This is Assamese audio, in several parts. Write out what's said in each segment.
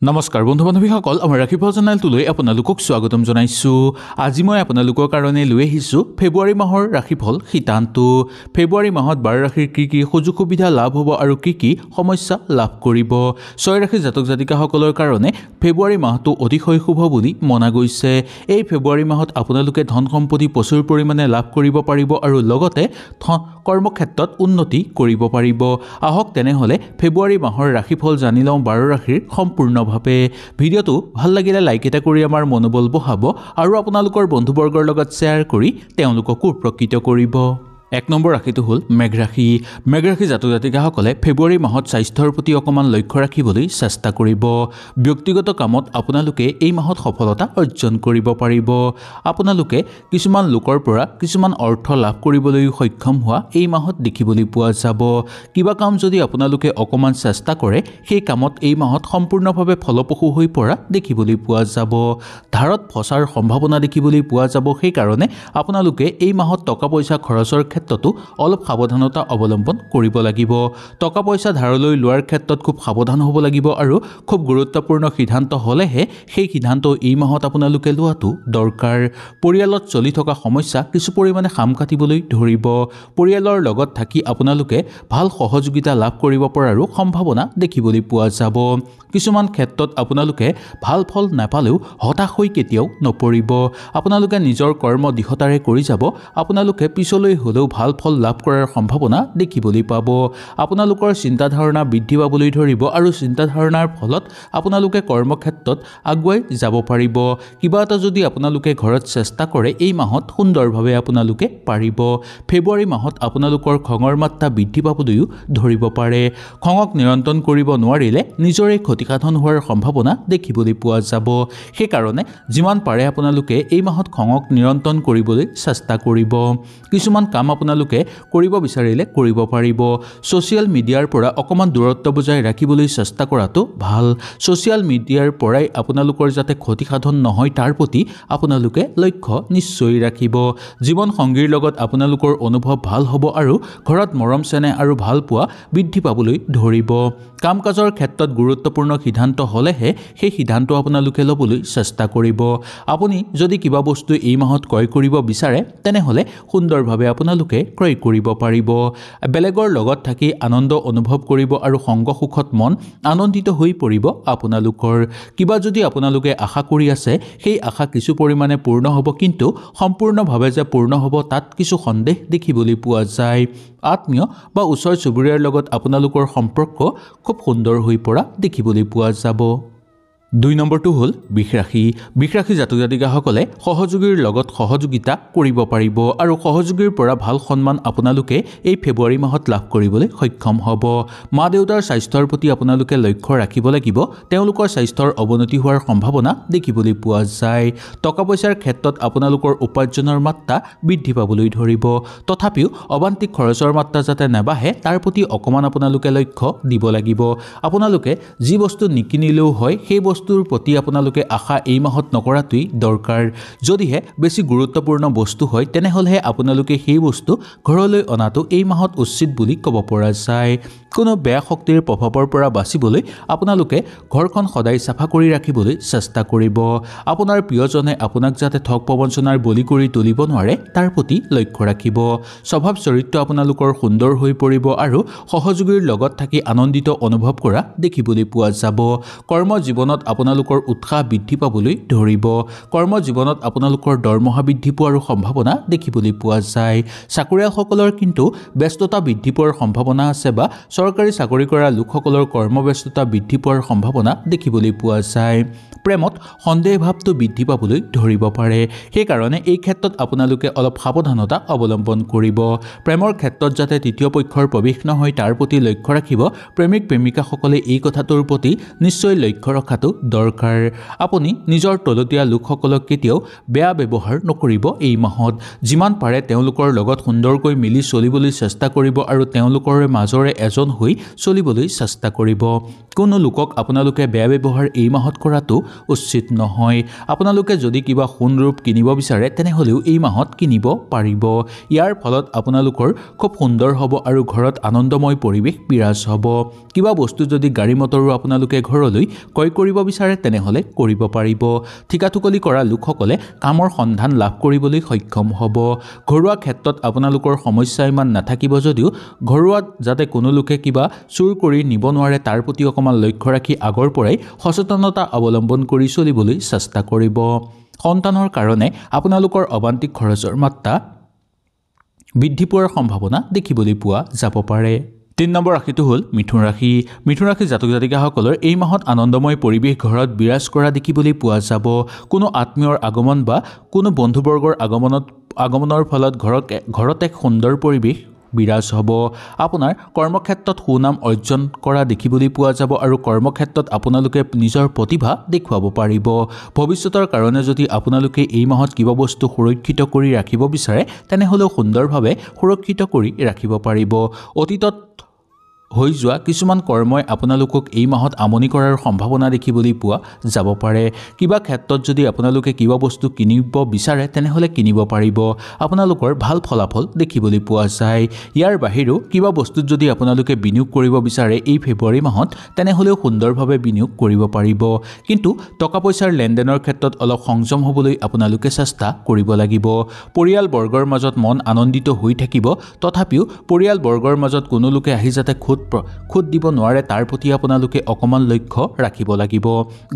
নমস্কাৰ বন্ধু বান্ধৱীসকল আমাৰ ৰাশিফল চেনেলটোলৈ আপোনালোকক স্বাগতম জনাইছো। আজি মই আপোনালোকৰ কাৰণে লৈ আহিছো ফেব্ৰুৱাৰী মাহৰ ৰাশিফল সিদ্ধান্ত। ফেব্ৰুৱাৰী মাহত 12 ৰাশিৰ কি সুযোগ সুবিধা লাভ হ'ব আৰু কি সমস্যা লাভ কৰিব। 6 ৰাশিৰ জাতক জাতিকাসকলৰ কাৰণে ফেব্ৰুৱাৰী মাহটো অতিশয় শুভ বুলি মনা গৈছে। এই ফেব্ৰুৱাৰী মাহত আপোনালোকে ধন সম্পত্তি প্ৰচুৰ পৰিমাণে লাভ কৰিব পাৰিব আৰু লগতে কৰ্মক্ষেত্ৰত উন্নতি কৰিব পাৰিব। আহক তেনেহ'লে ফেব্ৰুৱাৰী মাহৰ ৰাশিফল জানি লওঁ 12 ৰাশিৰ সম্পূৰ্ণভাৱে। ভিডিঅ'টো ভাল লাগিলে লাইক এটা কৰি আমাৰ মনোবল বঢ়াব আৰু আপোনালোকৰ বন্ধুবৰ্গৰ লগত শ্বেয়াৰ কৰি তেওঁলোককো উপকৃত কৰিব। 1 নম্বৰ ৰাশিটো হ'ল মেঘ ৰাশি। মেঘ ৰাশি জাতক জাতিকাসকলে ফেব্ৰুৱাৰী মাহত স্বাস্থ্যৰ প্ৰতি অকণমান লক্ষ্য ৰাখিবলৈ চেষ্টা কৰিব। ব্যক্তিগত কামত আপোনালোকে এই মাহত সফলতা অৰ্জন কৰিব পাৰিব। আপোনালোকে কিছুমান লোকৰ পৰা কিছুমান অৰ্থ লাভ কৰিবলৈ সক্ষম হোৱা এই মাহত দেখিবলৈ পোৱা যাব। কিবা কাম যদি আপোনালোকে অকণমান চেষ্টা কৰে সেই কামত এই মাহত সম্পূৰ্ণভাৱে ফলপ্ৰসূ হৈ পৰা দেখিবলৈ পোৱা যাব। ধাৰত ফচাৰ সম্ভাৱনা দেখিবলৈ পোৱা যাব। সেইকাৰণে আপোনালোকে এই মাহত টকা পইচা খৰচৰ ক্ষেত্ৰতো অলপ সাৱধানতা অৱলম্বন কৰিব লাগিব। টকা পইচা ধাৰলৈ লোৱাৰ ক্ষেত্ৰত খুব সাৱধান হ'ব লাগিব আৰু খুব গুৰুত্বপূৰ্ণ সিদ্ধান্ত হ'লেহে সেই সিদ্ধান্ত এই মাহত আপোনালোকে লোৱাটো দৰকাৰ। পৰিয়ালত চলি থকা সমস্যা কিছু পৰিমাণে সাম কাটিবলৈ ধৰিব। পৰিয়ালৰ লগত থাকি আপোনালোকে ভাল সহযোগিতা লাভ কৰিব পৰাৰো সম্ভাৱনা দেখিবলৈ পোৱা যাব। কিছুমান ক্ষেত্ৰত আপোনালোকে ভাল ফল নাপালেও হতাশ হৈ কেতিয়াও নপৰিব। আপোনালোকে নিজৰ কৰ্ম দৃঢ়তাৰে কৰি যাব। আপোনালোকে পিছলৈ হ'লেও ভাল ফল লাভ কৰাৰ সম্ভাৱনা দেখিবলৈ পাব। আপোনালোকৰ চিন্তাধাৰণা বৃদ্ধি পাবলৈ ধৰিব আৰু চিন্তাধাৰণাৰ ফলত আপোনালোকে কৰ্মক্ষেত্ৰত আগুৱাই যাব পাৰিব। কিবা এটা যদি আপোনালোকে ঘৰত চেষ্টা কৰে এই মাহত সুন্দৰভাৱে আপোনালোকে পাৰিব। ফেব্ৰুৱাৰী মাহত আপোনালোকৰ খঙৰ মাত্ৰা বৃদ্ধি পাবলৈও ধৰিব পাৰে। খঙক নিয়ন্ত্ৰণ কৰিব নোৱাৰিলে নিজৰে ক্ষতিসাধন হোৱাৰ সম্ভাৱনা দেখিবলৈ পোৱা যাব। সেইকাৰণে যিমান পাৰে আপোনালোকে এই মাহত খঙক নিয়ন্ত্ৰণ কৰিবলৈ চেষ্টা কৰিব। কিছুমান কাম আপোনালোকে কৰিব বিচাৰিলে কৰিব পাৰিব। ছ'চিয়েল মিডিয়াৰ পৰা অকণমান দূৰত্ব বজাই ৰাখিবলৈ চেষ্টা কৰাটো ভাল। ছ'চিয়েল মিডিয়াৰ পৰাই আপোনালোকৰ যাতে ক্ষতিসাধন নহয় তাৰ প্ৰতি আপোনালোকে লক্ষ্য নিশ্চয় ৰাখিব। জীৱন সংগীৰ লগত আপোনালোকৰ অনুভৱ ভাল হ'ব আৰু ঘৰত মৰম চেনেহ আৰু ভাল পোৱা বৃদ্ধি পাবলৈ ধৰিব। কাম কাজৰ ক্ষেত্ৰত গুৰুত্বপূৰ্ণ সিদ্ধান্ত হ'লেহে সেই সিদ্ধান্ত আপোনালোকে ল'বলৈ চেষ্টা কৰিব। আপুনি যদি কিবা বস্তু এই মাহত ক্ৰয় কৰিব বিচাৰে তেনেহ'লে সুন্দৰভাৱে আপোনালোকে ক্ৰয় কৰিব পাৰিব। বেলেগৰ লগত থাকি আনন্দ অনুভৱ কৰিব আৰু সংগ সুখত মন আনন্দিত হৈ পৰিব আপোনালোকৰ। কিবা যদি আপোনালোকে আশা কৰি আছে সেই আশা কিছু পৰিমাণে পূৰ্ণ হ'ব, কিন্তু সম্পূৰ্ণভাৱে যে পূৰ্ণ হ'ব তাত কিছু সন্দেহ দেখিবলৈ পোৱা যায়। আত্মীয় বা ওচৰ চুবুৰীয়াৰ লগত আপোনালোকৰ সম্পৰ্ক খুব সুন্দৰ হৈ পৰা দেখিবলৈ পোৱা যাব। 2 নম্বৰটো হ'ল বৃষ ৰাশি। বৃষ ৰাশি জাতক জাতিকাসকলে সহযোগীৰ লগত সহযোগিতা কৰিব পাৰিব আৰু সহযোগীৰ পৰা ভাল সন্মান আপোনালোকে এই ফেব্ৰুৱাৰী মাহত লাভ কৰিবলৈ সক্ষম হ'ব। মা দেউতাৰ স্বাস্থ্যৰ প্ৰতি আপোনালোকে লক্ষ্য ৰাখিব লাগিব। তেওঁলোকৰ স্বাস্থ্যৰ অৱনতি হোৱাৰ সম্ভাৱনা দেখিবলৈ পোৱা যায়। টকা পইচাৰ ক্ষেত্ৰত আপোনালোকৰ উপাৰ্জনৰ মাত্ৰা বৃদ্ধি পাবলৈ ধৰিব। তথাপিও অবান্তিক খৰচৰ মাত্ৰা যাতে নাবাঢ়ে তাৰ প্ৰতি অকণমান আপোনালোকে লক্ষ্য দিব লাগিব। আপোনালোকে যি বস্তু নিকিনিলেও হয় সেই বস্তুৰ প্ৰতি আপোনালোকে আশা এই মাহত নকৰাটোৱেই দৰকাৰ। যদিহে বেছি গুৰুত্বপূৰ্ণ বস্তু হয় তেনেহ'লেহে আপোনালোকে সেই বস্তু ঘৰলৈ অনাটো এই মাহত উচিত বুলি ক'ব পৰা যায়। কোনো বেয়া শক্তিৰ প্ৰভাৱৰ পৰা বাচিবলৈ আপোনালোকে ঘৰখন সদায় চাফা কৰি ৰাখিবলৈ চেষ্টা কৰিব। আপোনাৰ প্ৰিয়জনে আপোনাক যাতে ঠগ প্ৰবঞ্চনাৰ বলি কৰি তুলিব নোৱাৰে তাৰ প্ৰতি লক্ষ্য ৰাখিব। স্বভাৱ চৰিত্ৰ আপোনালোকৰ সুন্দৰ হৈ পৰিব আৰু সহযোগীৰ লগত থাকি আনন্দিত অনুভৱ কৰা দেখিবলৈ পোৱা যাব। কৰ্ম জীৱনত আপোনালোকৰ উৎসাহ বৃদ্ধি পাবলৈ ধৰিব। কৰ্ম জীৱনত আপোনালোকৰ দৰমহা বৃদ্ধি পোৱাৰ সম্ভাৱনা দেখিবলৈ পোৱা যায়। চাকৰিয়ালসকলৰ কিন্তু ব্যস্ততা বৃদ্ধি পোৱাৰ সম্ভাৱনা আছে বা চৰকাৰী চাকৰি কৰা লোকসকলৰ কৰ্মব্যস্ততা বৃদ্ধি পোৱাৰ সম্ভাৱনা দেখিবলৈ পোৱা যায়। প্ৰেমত সন্দেহ ভাৱটো বৃদ্ধি পাবলৈ ধৰিব পাৰে। সেইকাৰণে এই ক্ষেত্ৰত আপোনালোকে অলপ সাৱধানতা অৱলম্বন কৰিব। প্ৰেমৰ ক্ষেত্ৰত যাতে তৃতীয় পক্ষৰ প্ৰৱেশ নহয় তাৰ প্ৰতি লক্ষ্য ৰাখিব। প্ৰেমিক প্ৰেমিকাসকলে এই কথাটোৰ প্ৰতি নিশ্চয় লক্ষ্য ৰখাটো দৰকাৰ। আপুনি নিজৰ তলতীয়া লোকসকলক কেতিয়াও বেয়া ব্যৱহাৰ নকৰিব এই মাহত। যিমান পাৰে তেওঁলোকৰ লগত সুন্দৰকৈ মিলি চলিবলৈ চেষ্টা কৰিব আৰু তেওঁলোকৰ মাজৰে এজন হৈ চলিবলৈ চেষ্টা কৰিব কোনো লোকক আপোনালোকে বেয়া ব্যৱহাৰ এই মাহত কৰাটো উচিত নহয় আপোনালোকে যদি কিবা সোণৰূপ কিনিব বিচাৰে তেনেহলেও এই মাহত কিনিব পাৰিব ইয়াৰ ফলত আপোনালোকৰ খুব সুন্দৰ হ'ব আৰু ঘৰত আনন্দময় পৰিৱেশ বিৰাজ হ'ব কিবা বস্তু যদি গাড়ী মটৰো আপোনালোকে ঘৰলৈ ক্ৰয় কৰিব বিচাৰে তেনেহলে কৰিব পাৰিব ঠিকাঠুকলি কৰা লোকসকলে কামৰ সন্ধান লাভ কৰিবলৈ সক্ষম হ'ব ঘৰুৱা ক্ষেত্ৰত আপোনালোকৰ সমস্যা ইমান নাথাকিব যদিও ঘৰুৱাত যাতে কোনো লোকে কিবা চুৰ কৰি নিব নোৱাৰে তাৰ প্ৰতি অকমান লক্ষ্য ৰাখি আগৰ পৰাই সচেতনতা অৱলম্বন কৰি চলিবলৈ চেষ্টা কৰিব সন্তানৰ কাৰণে আপোনালোকৰ অবান্তিক খৰচৰ মাত্ৰা বৃদ্ধি পোৱাৰ সম্ভাৱনা দেখিবলৈ পোৱা যাব পাৰে ৩ নম্বৰ ৰাশিটো হ'ল মিথুন ৰাশি মিথুন ৰাশি জাতক জাতিকাসকলৰ এই মাহত আনন্দময় পৰিৱেশ ঘৰত বিৰাজ কৰা দেখিবলৈ পোৱা যাব কোনো আত্মীয়ৰ আগমন বা কোনো বন্ধুবৰ্গৰ আগমনৰ ফলত ঘৰত এক সুন্দৰ পৰিৱেশ বিৰাজ হ'ব আপোনাৰ কৰ্মক্ষেত্ৰত সুনাম অৰ্জন কৰা দেখিবলৈ পোৱা যাব আৰু কৰ্মক্ষেত্ৰত আপোনালোকে নিজৰ প্ৰতিভা দেখুৱাব পাৰিব ভৱিষ্যতৰ কাৰণে যদি আপোনালোকে এই মাহত কিবা বস্তু সুৰক্ষিত কৰি ৰাখিব বিচাৰে তেনেহলেও সুন্দৰভাৱে সুৰক্ষিত কৰি ৰাখিব পাৰিব অতীতত হৈ যোৱা কিছুমান কৰ্মই আপোনালোকক এই মাহত আমনি কৰাৰ সম্ভাৱনা দেখিবলৈ পোৱা যাব পাৰে কিবা ক্ষেত্ৰত যদি আপোনালোকে কিবা বস্তু কিনিব বিচাৰে তেনেহলে কিনিব পাৰিব আপোনালোকৰ ভাল ফলাফল দেখিবলৈ পোৱা যায় ইয়াৰ বাহিৰেও কিবা বস্তুত যদি আপোনালোকে বিনিয়োগ কৰিব বিচাৰে এই ফেব্ৰুৱাৰী মাহত তেনেহলেও সুন্দৰভাৱে বিনিয়োগ কৰিব পাৰিব কিন্তু টকা পইচাৰ লেনদেনৰ ক্ষেত্ৰত অলপ সংযম হ'বলৈ আপোনালোকে চেষ্টা কৰিব লাগিব পৰিয়াল বৰ্গৰ মাজত মন আনন্দিত হৈ থাকিব তথাপিও পৰিয়াল বৰ্গৰ মাজত কোনো লোকে আহি যাতে খুদ দিব নোৱাৰে তাৰ প্ৰতি আপোনালোকে অকমান লক্ষ্য ৰাখিব লাগিব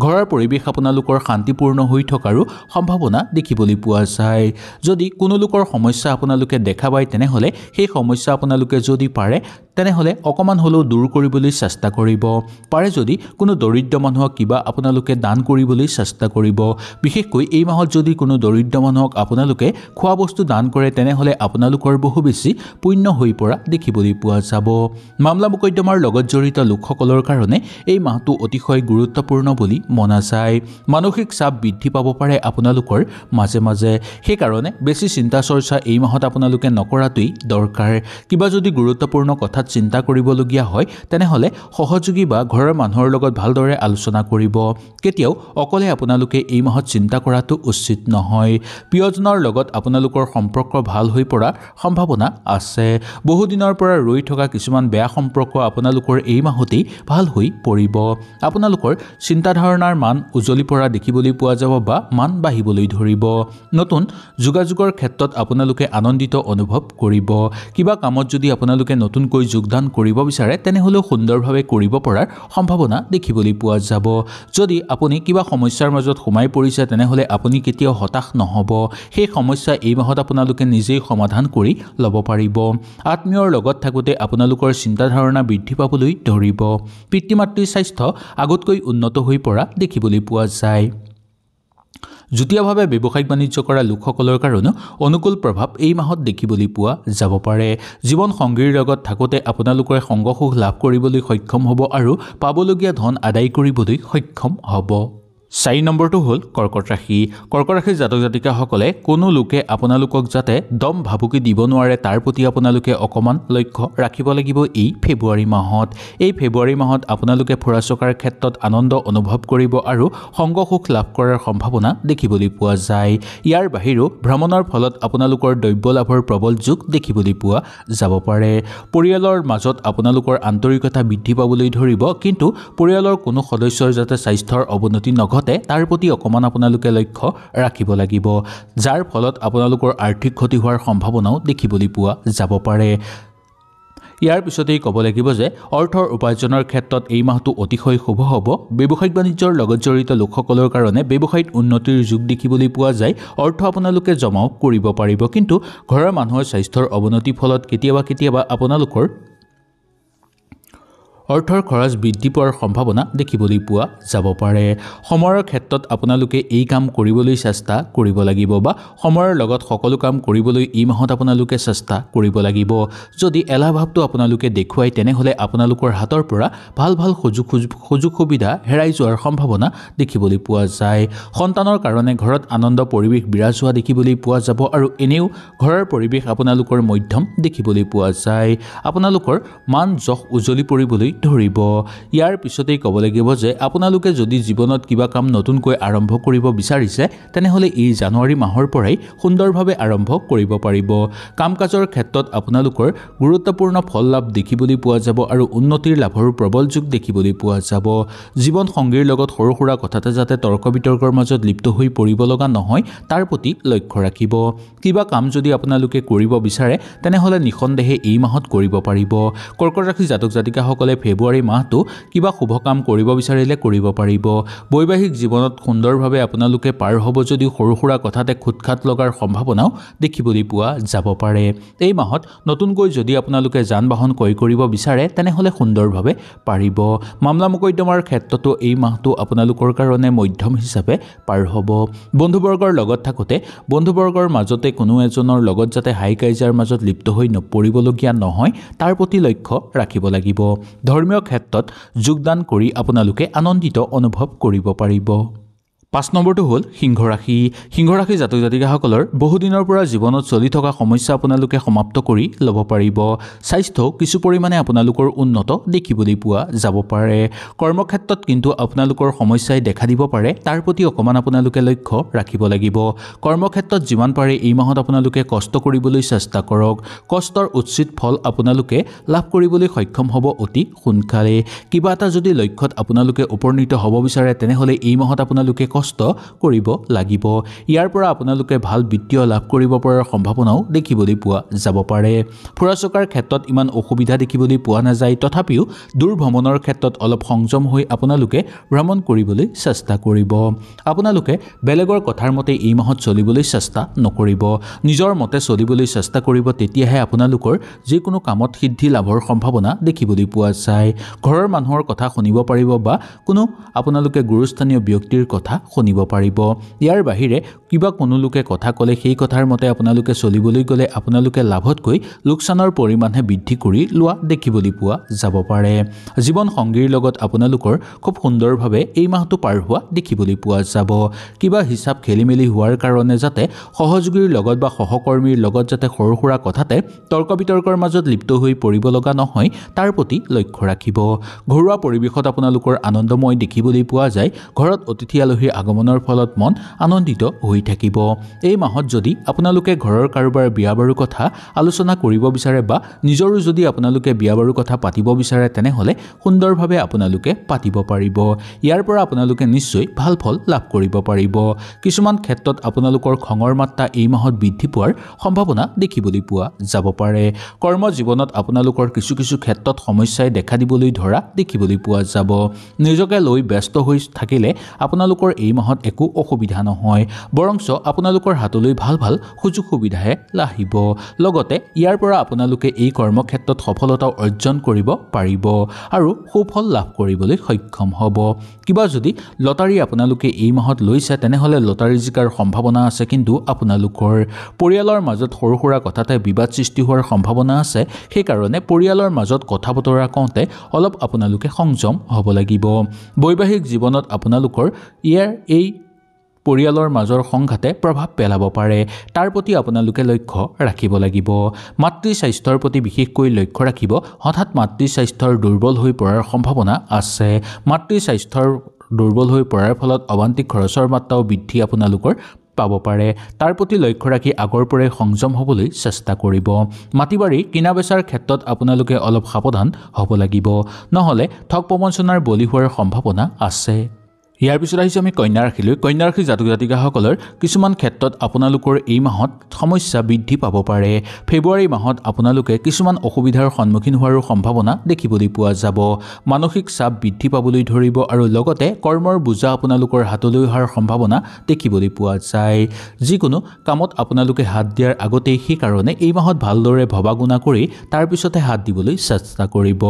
ঘৰৰ পৰিৱেশ আপোনালোকৰ শান্তিপূৰ্ণ হৈ থকাৰো সম্ভাৱনা দেখিবলৈ পোৱা যায় যদি কোনো লোকৰ সমস্যা আপোনালোকে দেখা পায় তেনেহলে সেই সমস্যা আপোনালোকে যদি পাৰে তেনেহলে অকমান হলেও দূৰ কৰিবলৈ চেষ্টা কৰিব পাৰে যদি কোনো দৰিদ্ৰ মানুহক কিবা আপোনালোকে দান কৰিবলৈ চেষ্টা কৰিব বিশেষকৈ এই মাহত যদি কোনো দৰিদ্ৰ মানুহক আপোনালোকে খোৱা বস্তু দান কৰে তেনেহলে আপোনালোকৰ বহু বেছি পুণ্য হৈ পৰা দেখিবলৈ পোৱা যাব মামলা মোকদ্দমাৰ লগত জড়িত লোকসকলৰ কাৰণে এই মাহটো অতিশয় গুৰুত্বপূৰ্ণ বুলি মনা যায় মানসিক চাপ বৃদ্ধি পাব পাৰে আপোনালোকৰ মাজে মাজে সেই কাৰণে বেছি চিন্তা চৰ্চা এই মাহত আপোনালোকে নকৰাটোই দৰকাৰ কিবা যদি গুৰুত্বপূৰ্ণ কথাত চিন্তা কৰিবলগীয়া হয় তেনেহলে সহযোগী বা ঘৰৰ মানুহৰ লগত ভালদৰে আলোচনা কৰিব কেতিয়াও অকলে আপোনালোকে এই মাহত চিন্তা কৰাটো উচিত নহয় প্ৰিয়জনৰ লগত আপোনালোকৰ সম্পৰ্ক ভাল হৈ পৰাৰ সম্ভাৱনা আছে বহু দিনৰ পৰা ৰৈ থকা কিছুমান বেয়া সম্পৰ্ক আপোনালোকৰ এই মাহতেই ভাল হৈ পৰিব আপোনালোকৰ চিন্তাধাৰণাৰ মান উজ্বলি পৰা দেখিবলৈ পোৱা যাব বা মান বাঢ়িবলৈ ধৰিব নতুন যোগাযোগৰ ক্ষেত্ৰত আপোনালোকে আনন্দিত অনুভৱ কৰিব কিবা কামত যদি আপোনালোকে নতুনকৈ যোগদান কৰিব বিচাৰে তেনেহলেও সুন্দৰভাৱে কৰিব পৰাৰ সম্ভাৱনা দেখিবলৈ পোৱা যাব যদি আপুনি কিবা সমস্যাৰ মাজত সোমাই পৰিছে তেনেহলে আপুনি কেতিয়াও হতাশ নহব সেই সমস্যা এই মাহত আপোনালোকে নিজেই সমাধান কৰি ল'ব পাৰিব আত্মীয়ৰ লগত থাকোতে আপোনালোকৰ চিন্তাধাৰণা বৃদ্ধি পাবলৈ ধৰিব পিতৃ মাতৃৰ স্বাস্থ্য আগতকৈ উন্নত হৈ পৰা দেখিবলৈ পোৱা যায় যুটীয়াভাৱে ব্যৱসায়িক বাণিজ্য কৰা লোকসকলৰ কাৰণে অনুকূল প্ৰভাৱ এই মাহত দেখিবলৈ পোৱা যাব পাৰে জীৱন সংগীৰ লগত থাকোতে আপোনালোকে সংগ সুখ লাভ কৰিবলৈ সক্ষম হ'ব আৰু পাবলগীয়া ধন আদায় কৰিবলৈ সক্ষম হ'ব 4 নম্বৰটো হ'ল কৰ্কট ৰাশি জাতক জাতিকাসকলে কোনো লোকে আপোনালোকক যাতে দম ভাবুকি দিব নোৱাৰে তাৰ প্ৰতি আপোনালোকে অকমান লক্ষ্য ৰাখিব লাগিব এই ফেব্ৰুৱাৰী মাহত আপোনালোকে ফুৰা চকাৰ ক্ষেত্ৰত আনন্দ অনুভৱ কৰিব আৰু সংগ সুখ লাভ কৰাৰ সম্ভাৱনা দেখিবলৈ পোৱা যায় ইয়াৰ বাহিৰেও ভ্ৰমণৰ ফলত আপোনালোকৰ দ্ৰব্য লাভৰ প্ৰবল যোগ দেখিবলৈ পোৱা যাব পাৰে পৰিয়ালৰ মাজত আপোনালোকৰ আন্তৰিকতা বৃদ্ধি পাবলৈ ধৰিব কিন্তু পৰিয়ালৰ কোনো সদস্যৰ যাতে স্বাস্থ্যৰ অৱনতি নঘটে তাৰ প্ৰতি অকমান আপোনালোকে লক্ষ্য ৰাখিব লাগিব যাৰ ফলত আপোনালোকৰ আৰ্থিক ক্ষতি হোৱাৰ সম্ভাৱনাও দেখিবলৈ পোৱা যাব পাৰে ইয়াৰ পিছতেই ক'ব লাগিব যে অৰ্থৰ উপাৰ্জনৰ ক্ষেত্ৰত এই মাহটো অতিশয় শুভ হ'ব ব্যৱসায়িক বাণিজ্যৰ লগত জড়িত লোকসকলৰ কাৰণে ব্যৱসায়িক উন্নতিৰ যোগ দেখিবলৈ পোৱা যায় অৰ্থ আপোনালোকে জমাও কৰিব পাৰিব কিন্তু ঘৰৰ মানুহৰ স্বাস্থ্যৰ অৱনতিৰ ফলত কেতিয়াবা আপোনালোকৰ অৰ্থৰ খৰচ বৃদ্ধি পোৱাৰ সম্ভাৱনা দেখিবলৈ পোৱা যাব পাৰে। সময়ৰ ক্ষেত্ৰত আপোনালোকে এই কাম কৰিবলৈ চেষ্টা কৰিব লাগিব বা সময়ৰ লগত সকলো কাম কৰিবলৈ এই মাহত আপোনালোকে চেষ্টা কৰিব লাগিব। যদি এলাহ ভাৱটো আপোনালোকে দেখুৱাই তেনেহ'লে আপোনালোকৰ হাতৰ পৰা ভাল ভাল সুযোগ সুবিধা হেৰাই যোৱাৰ সম্ভাৱনা দেখিবলৈ পোৱা যায়। সন্তানৰ কাৰণে ঘৰত আনন্দ পৰিৱেশ বিৰাজ হোৱা দেখিবলৈ পোৱা যাব আৰু এনেও ঘৰৰ পৰিৱেশ আপোনালোকৰ মধ্যম দেখিবলৈ পোৱা যায়। আপোনালোকৰ মান যশ উজ্বলি পৰিবলৈ ধৰিব। ইয়াৰ পিছতেই ক'ব লাগিব যে আপোনালোকে যদি জীৱনত কিবা কাম নতুনকৈ আৰম্ভ কৰিব বিচাৰিছে তেনেহ'লে এই জানুৱাৰী মাহৰ পৰাই সুন্দৰভাৱে আৰম্ভ কৰিব পাৰিব। কাম কাজৰ ক্ষেত্ৰত আপোনালোকৰ গুৰুত্বপূৰ্ণ ফল লাভ দেখিবলৈ পোৱা যাব আৰু উন্নতিৰ লাভৰো প্ৰবল যোগ দেখিবলৈ পোৱা যাব। জীৱন সংগীৰ লগত সৰু সুৰা কথাতে যাতে তৰ্ক বিতৰ্কৰ মাজত লিপ্ত হৈ পৰিব লগা নহয় তাৰ প্ৰতি লক্ষ্য ৰাখিব। কিবা কাম যদি আপোনালোকে কৰিব বিচাৰে তেনেহ'লে নিঃসন্দেহে এই মাহত কৰিব পাৰিব। কৰ্কট ৰাশি জাতক জাতিকাসকলে ফেব্ৰুৱাৰী মাহটো কিবা শুভ কাম কৰিব বিচাৰিলে কৰিব পাৰিব। বৈবাহিক জীৱনত সুন্দৰভাৱে আপোনালোকে পাৰ হ'ব যদিও সৰু সুৰা কথাতে খুটখাট লগাৰ সম্ভাৱনাও দেখিবলৈ পোৱা যাব পাৰে। এই মাহত নতুনকৈ যদি আপোনালোকে যান বাহন ক্ৰয় কৰিব বিচাৰে তেনেহ'লে সুন্দৰভাৱে পাৰিব। মামলা মোকদ্দমাৰ ক্ষেত্ৰতো এই মাহটো আপোনালোকৰ কাৰণে মধ্যম হিচাপে পাৰ হ'ব। বন্ধুবৰ্গৰ লগত থাকোঁতে বন্ধুবৰ্গৰ মাজতে কোনো এজনৰ লগত যাতে হাই কাজিয়াৰ মাজত লিপ্ত হৈ নপৰিবলগীয়া নহয় তাৰ প্ৰতি লক্ষ্য ৰাখিব লাগিব। ধৰ্মীয় ক্ষেত্ৰত যোগদান কৰি আপোনালোকে আনন্দিত অনুভৱ কৰিব পাৰিব। 5 নম্বৰটো হ'ল সিংহ ৰাশি। সিংহ ৰাশি জাতক জাতিকাসকলৰ বহুদিনৰ পৰা জীৱনত চলি থকা সমস্যা আপোনালোকে সমাপ্ত কৰি ল'ব পাৰিব। স্বাস্থ্য কিছু পৰিমাণে আপোনালোকৰ উন্নত দেখিবলৈ পোৱা যাব পাৰে। কৰ্মক্ষেত্ৰত কিন্তু আপোনালোকৰ সমস্যাই দেখা দিব পাৰে তাৰ প্ৰতি অকণমান আপোনালোকে লক্ষ্য ৰাখিব লাগিব। কৰ্মক্ষেত্ৰত যিমান পাৰে এই মাহত আপোনালোকে কষ্ট কৰিবলৈ চেষ্টা কৰক। কষ্টৰ উচিত ফল আপোনালোকে লাভ কৰিবলৈ সক্ষম হ'ব অতি সোনকালে। কিবা এটা যদি লক্ষ্যত আপোনালোকে উপনীত হ'ব বিচাৰে তেনেহ'লে এই মাহত আপোনালোকে কষ্ট কৰিব লাগিব। ইয়াৰ পৰা আপোনালোকে ভাল বিত্তীয় লাভ কৰিব পৰাৰ সম্ভাৱনাও দেখিবলৈ পোৱা যাব পাৰে। ফুৰা চকাৰ ক্ষেত্ৰত ইমান অসুবিধা দেখিবলৈ পোৱা নাযায় তথাপিও দূৰ ভ্ৰমণৰ ক্ষেত্ৰত অলপ সংযম হৈ আপোনালোকে ভ্ৰমণ কৰিবলৈ চেষ্টা কৰিব। আপোনালোকে বেলেগৰ কথাৰ মতে এই মাহত চলিবলৈ চেষ্টা নকৰিব। নিজৰ মতে চলিবলৈ চেষ্টা কৰিব তেতিয়াহে আপোনালোকৰ যিকোনো কামত সিদ্ধি লাভৰ সম্ভাৱনা দেখিবলৈ পোৱা যায়। ঘৰৰ মানুহৰ কথা শুনিব পাৰিব বা কোনো আপোনালোকে গুৰুস্থানীয় ব্যক্তিৰ কথা শুনিব পাৰিব। ইয়াৰ বাহিৰে কিবা কোনো লোকে কথা ক'লে সেই কথাৰ মতে আপোনালোকে চলিবলৈ গ'লে আপোনালোকে লাভতকৈ লোকচানৰ পৰিমাণহে বৃদ্ধি কৰি লোৱা দেখিবলৈ পোৱা যাব পাৰে। জীৱন সংগীৰ লগত আপোনালোকৰ খুব সুন্দৰভাৱে এই মাহটো পাৰ হোৱা দেখিবলৈ পোৱা যাব। কিবা হিচাপ খেলি মেলি হোৱাৰ কাৰণে যাতে সহযোগীৰ লগত বা সহকৰ্মীৰ লগত যাতে সৰু সুৰা কথাতে তৰ্ক বিতৰ্কৰ মাজত লিপ্ত হৈ পৰিব লগা নহয় তাৰ প্ৰতি লক্ষ্য ৰাখিব। ঘৰুৱা পৰিৱেশত আপোনালোকৰ আনন্দময় দেখিবলৈ পোৱা যায়। ঘৰত অতিথি আলহীৰ আগমনৰ ফলত মন আনন্দিত হৈ থাকিব। এই মাহত যদি আপোনালোকে ঘৰৰ কাৰোবাৰ বিয়া বাৰুৰ কথা আলোচনা কৰিব বিচাৰে বা নিজৰো যদি আপোনালোকে বিয়া বাৰুৰ কথা পাতিব বিচাৰে তেনেহ'লে সুন্দৰভাৱে আপোনালোকে পাতিব পাৰিব। ইয়াৰ পৰা আপোনালোকে নিশ্চয় ভাল ফল লাভ কৰিব পাৰিব। কিছুমান ক্ষেত্ৰত আপোনালোকৰ খঙৰ মাত্ৰা এই মাহত বৃদ্ধি পোৱাৰ সম্ভাৱনা দেখিবলৈ পোৱা যাব পাৰে। কৰ্ম জীৱনত আপোনালোকৰ কিছু ক্ষেত্ৰত সমস্যাই দেখা দিবলৈ ধৰা দেখিবলৈ পোৱা যাব। নিজকে লৈ ব্যস্ত হৈ থাকিলে আপোনালোকৰ এই মাহত একো অসুবিধা নহয়, বৰঞ্চ আপোনালোকৰ হাতলৈ ভাল সুযোগ সুবিধাহে আহিব। লগতে ইয়াৰ পৰা আপোনালোকে এই কৰ্মক্ষেত্ৰত সফলতা অৰ্জন কৰিব পাৰিব আৰু সুফল লাভ কৰিবলৈ সক্ষম হ'ব। কিবা যদি লটাৰী আপোনালোকে এই মাহত লৈছে তেনেহ'লে লটাৰী জিকাৰ সম্ভাৱনা আছে, কিন্তু আপোনালোকৰ পৰিয়ালৰ মাজত সৰু সুৰা কথাতে বিবাদ সৃষ্টি হোৱাৰ সম্ভাৱনা আছে। সেইকাৰণে পৰিয়ালৰ মাজত কথা বতৰা কওঁতে অলপ আপোনালোকে সংযম হ'ব লাগিব। বৈবাহিক জীৱনত আপোনালোকৰ এই পৰিয়ালৰ মাজৰ সংঘাতে প্ৰভাৱ পেলাব পাৰে, তাৰ প্ৰতি আপোনালোকে লক্ষ্য ৰাখিব লাগিব। মাতৃ স্বাস্থ্যৰ প্ৰতি বিশেষকৈ লক্ষ্য ৰাখিব। হঠাৎ মাতৃ স্বাস্থ্যৰ দুৰ্বল হৈ পৰাৰ সম্ভাৱনা আছে। মাতৃ স্বাস্থ্যৰ দুৰ্বল হৈ পৰাৰ ফলত অবান্তিক খৰচৰ মাত্ৰাও বৃদ্ধি আপোনালোকৰ পাব পাৰে। তাৰ প্ৰতি লক্ষ্য ৰাখি আগৰ পৰাই সংযম হ'বলৈ চেষ্টা কৰিব। মাটি বাৰী কিনা বেচাৰ ক্ষেত্ৰত আপোনালোকে অলপ সাৱধান হ'ব লাগিব, নহ'লে ঠগ প্ৰবঞ্চনাৰ বলি হোৱাৰ সম্ভাৱনা আছে। ইয়াৰ পিছত আহিছে আমি কন্যা ৰাশিলৈ। কন্যা ৰাশিৰ জাতক জাতিকাসকলৰ কিছুমান ক্ষেত্ৰত আপোনালোকৰ এই মাহত সমস্যা বৃদ্ধি পাব পাৰে। ফেব্ৰুৱাৰী মাহত আপোনালোকে কিছুমান অসুবিধাৰ সন্মুখীন হোৱাৰ সম্ভাৱনা দেখিবলৈ পোৱা যাব। মানসিক চাপ বৃদ্ধি পাবলৈ ধৰিব আৰু লগতে কৰ্মৰ বোজা আপোনালোকৰ হাতলৈ অহাৰ সম্ভাৱনা দেখিবলৈ পোৱা যায়। যিকোনো কামত আপোনালোকে হাত দিয়াৰ আগতেই সেইকাৰণে এই মাহত ভালদৰে ভবা গুণা কৰি তাৰ পিছতে হাত দিবলৈ চেষ্টা কৰিব।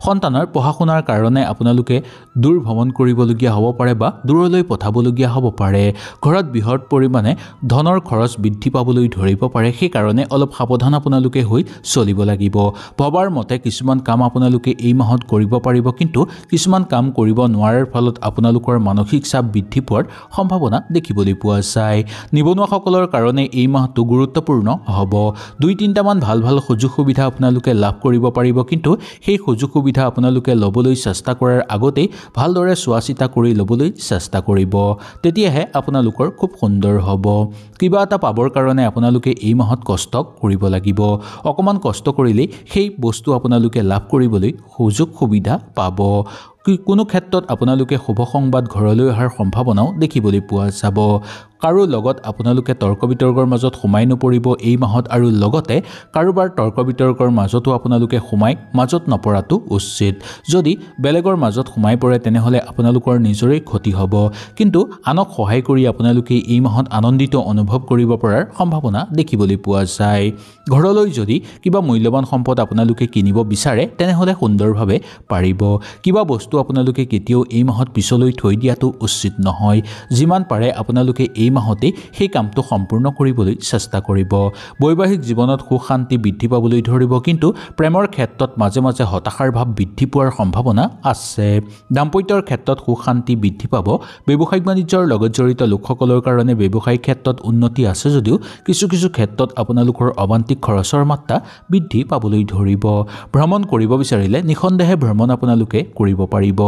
সন্তানৰ পঢ়া শুনাৰ কাৰণে আপোনালোকে দূৰ ভ্ৰমণ কৰিবলগীয়া হ'ব পাৰে বা দূৰলৈ পঠাবলগীয়া হ'ব পাৰে। ঘৰত বৃহৎ পৰিমাণে ধনৰ খৰচ বৃদ্ধি পাবলৈ ধৰিব পাৰে, সেইকাৰণে অলপ সাৱধান আপোনালোকে হৈ চলিব লাগিব। ভবাৰ মতে কিছুমান কাম আপোনালোকে এই মাহত কৰিব পাৰিব, কিন্তু কিছুমান কাম কৰিব নোৱাৰাৰ ফলত আপোনালোকৰ মানসিক চাপ বৃদ্ধি পোৱাৰ সম্ভাৱনা দেখিবলৈ পোৱা যায়। নিবনুৱাসকলৰ কাৰণে এই মাহটো গুৰুত্বপূৰ্ণ হ'ব। 2-3টামান ভাল সুযোগ সুবিধা আপোনালোকে লাভ কৰিব পাৰিব, কিন্তু সেই সুযোগ সুবিধা আপোনালোকে ল'বলৈ চেষ্টা কৰাৰ আগতেই ভালদৰে চোৱা চিতা কৰি ল'বলৈ চেষ্টা কৰিব, তেতিয়াহে আপোনালোকৰ খুব সুন্দৰ হ'ব। কিবা এটা পাবৰ কাৰণে আপোনালোকে এই মাহত কষ্ট কৰিব লাগিব। অকণমান কষ্ট কৰিলেই সেই বস্তু আপোনালোকে লাভ কৰিবলৈ সুযোগ সুবিধা পাব। কোনো ক্ষেত্ৰত আপোনালোকে শুভ সংবাদ ঘৰলৈ অহাৰ সম্ভাৱনাও দেখিবলৈ পোৱা যাব। কাৰো লগত আপোনালোকে তৰ্ক বিতৰ্কৰ মাজত সোমাই নপৰিব এই মাহত, আৰু লগতে কাৰোবাৰ তৰ্ক বিতৰ্কৰ মাজতো আপোনালোকে মাজত নপৰাটো উচিত। যদি বেলেগৰ মাজত সোমাই পৰে তেনেহ'লে আপোনালোকৰ নিজৰেই ক্ষতি হ'ব, কিন্তু আনক সহায় কৰি আপোনালোকে এই মাহত আনন্দিত অনুভৱ কৰিব পৰাৰ সম্ভাৱনা দেখিবলৈ পোৱা যায়। ঘৰলৈ যদি কিবা মূল্যৱান সম্পদ আপোনালোকে কিনিব বিচাৰে তেনেহ'লে সুন্দৰভাৱে পাৰিব। কিবা বস্তু আপোনালোকে কেতিয়াও এই মাহত পিছলৈ থৈ দিয়াটো উচিত নহয়। যিমান পাৰে আপোনালোকে এই মাহতে সেই কামটো সম্পূৰ্ণ কৰিবলৈ চেষ্টা কৰিব। বৈবাহিক জীৱনত সুখ শান্তি বৃদ্ধি পাবলৈ ধৰিব, কিন্তু প্ৰেমৰ ক্ষেত্ৰত মাজে মাজে হতাশাৰ ভাৱ বৃদ্ধি পোৱাৰ সম্ভাৱনা আছে। দাম্পত্যৰ ক্ষেত্ৰত সুখ শান্তি বৃদ্ধি পাব। ব্যৱসায়িক বাণিজ্যৰ লগত জড়িত লোকসকলৰ কাৰণে ব্যৱসায়িক ক্ষেত্ৰত উন্নতি আছে যদিও কিছু ক্ষেত্ৰত আপোনালোকৰ অবান্তিক খৰচৰ মাত্ৰা বৃদ্ধি পাবলৈ ধৰিব। ভ্ৰমণ কৰিব বিচাৰিলে নিঃসন্দেহে ভ্ৰমণ আপোনালোকে কৰিব পাৰিব।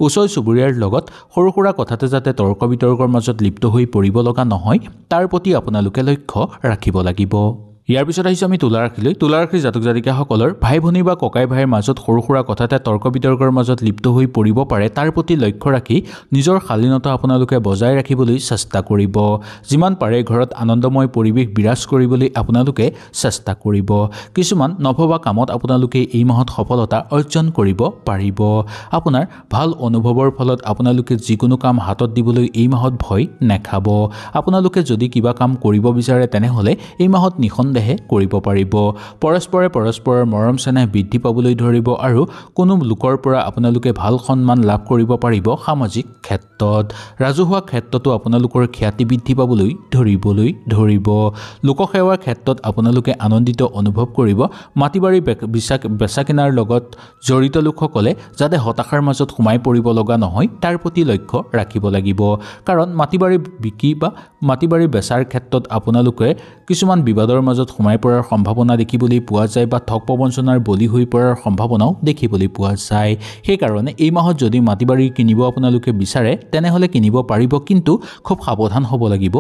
ওচৰ চুবুৰীয়াৰ লগত সৰু সুৰা কথাতে যাতে তৰ্ক বিতৰ্কৰ মাজত লিপ্ত হৈ পৰিব লগা নহয়, তাৰ প্ৰতি আপোনালোকে লক্ষ্য ৰাখিব লাগিব। ইয়াৰ পিছত আহিছোঁ আমি তুলা ৰাশিলৈ। তুলা ৰাশিৰ জাতক জাতিকাসকলৰ ভাই ভনী বা ককাই ভাইৰ মাজত সৰু সুৰা কথাতে তৰ্ক বিতৰ্কৰ মাজত লিপ্ত হৈ পৰিব পাৰে, তাৰ প্ৰতি লক্ষ্য ৰাখি নিজৰ শালীনতা আপোনালোকে বজাই ৰাখিবলৈ চেষ্টা কৰিব। যিমান পাৰে ঘৰত আনন্দময় পৰিৱেশ বিৰাজ কৰিবলৈ আপোনালোকে চেষ্টা কৰিব। কিছুমান নভবা কামত আপোনালোকে এই মাহত সফলতা অৰ্জন কৰিব পাৰিব। আপোনাৰ ভাল অনুভৱৰ ফলত আপোনালোকে যিকোনো কাম হাতত দিবলৈ এই মাহত ভয় নাখাব। আপোনালোকে যদি কিবা কাম কৰিব বিচাৰে তেনেহ'লে এই মাহত নিঃসন্দেহে কৰিব পাৰিব। পৰস্পৰে পৰস্পৰৰ মৰম চেনেহ বৃদ্ধি পাবলৈ ধৰিব আৰু কোনো লোকৰ পৰা আপোনালোকে ভাল সন্মান লাভ কৰিব পাৰিব। সামাজিক ক্ষেত্ৰত ৰাজহুৱা ক্ষেত্ৰতো আপোনালোকৰ খ্যাতি বৃদ্ধি পাবলৈ ধৰিব। লোকসেৱাৰ ক্ষেত্ৰত আপোনালোকে আনন্দিত অনুভৱ কৰিব। মাটি বাৰী বেচা কিনাৰ লগত জড়িত লোকসকলে যাতে হতাশাৰ মাজত সোমাই পৰিব লগা নহয় তাৰ প্ৰতি লক্ষ্য ৰাখিব লাগিব, কাৰণ মাটি বাৰী বিক্ৰী বা মাটি বাৰী বেচাৰ ক্ষেত্ৰত আপোনালোকে কিছুমান বিবাদৰ মাজত সোমাই পৰাৰ সম্ভাৱনা দেখিবলৈ পোৱা যায় বা ঠগ প্ৰবঞ্চনাৰ বলি হৈ পৰাৰ সম্ভাৱনাও দেখিবলৈ পোৱা যায়। সেইকাৰণে এই মাহত যদি মাটি বাৰী কিনিব আপোনালোকে বিচাৰে তেনেহ'লে কিনিব পাৰিব, কিন্তু খুব সাৱধান হ'ব লাগিব।